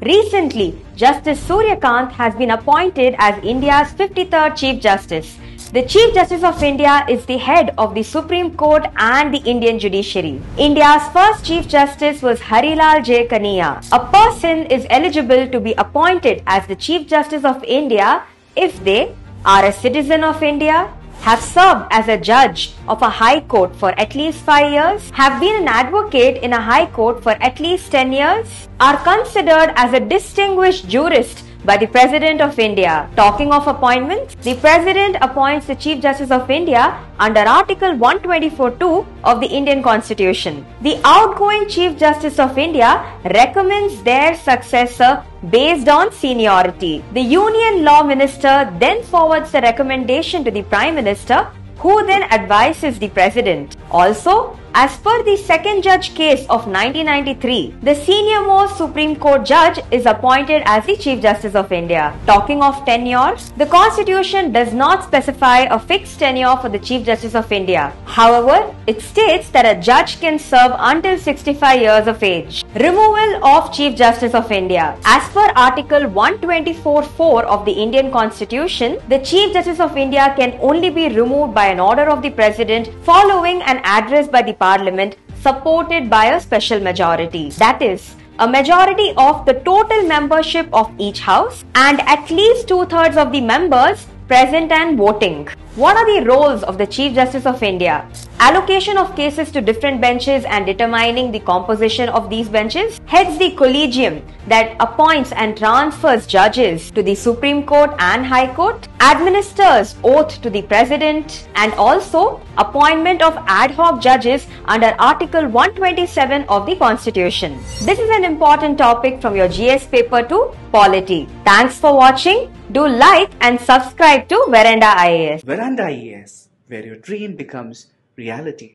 Recently, Justice Surya Kant has been appointed as India's 53rd Chief Justice. The Chief Justice of India is the head of the Supreme Court and the Indian judiciary. India's first Chief Justice was Harilal J. Kaniya. A person is eligible to be appointed as the Chief Justice of India if they are a citizen of India, have served as a judge of a high court for at least 5 years, have been an advocate in a high court for at least 10 years, are considered as a distinguished jurist by the President of India. Talking of appointments, the President appoints the Chief Justice of India under Article 124(2) of the Indian Constitution. The outgoing Chief Justice of India recommends their successor based on seniority. The Union Law Minister then forwards the recommendation to the Prime Minister, who then advises the President. Also, as per the second judge case of 1993, the senior-most Supreme Court judge is appointed as the Chief Justice of India. Talking of tenure, the Constitution does not specify a fixed tenure for the Chief Justice of India. However, it states that a judge can serve until 65 years of age. Removal of Chief Justice of India. As per Article 124(4) of the Indian Constitution, the Chief Justice of India can only be removed by an order of the President following an address by the Parliament supported by a special majority. That is, a majority of the total membership of each house and at least 2/3 of the members present and voting. What are the roles of the Chief Justice of India? Allocation of cases to different benches and determining the composition of these benches. Heads the collegium that appoints and transfers judges to the Supreme Court and High Court. Administers oath to the President, and also appointment of ad hoc judges under Article 127 of the Constitution. This is an important topic from your GS paper 2, Polity. Thanks for watching. Do like and subscribe to Veranda IAS. Veranda IAS, where your dream becomes reality.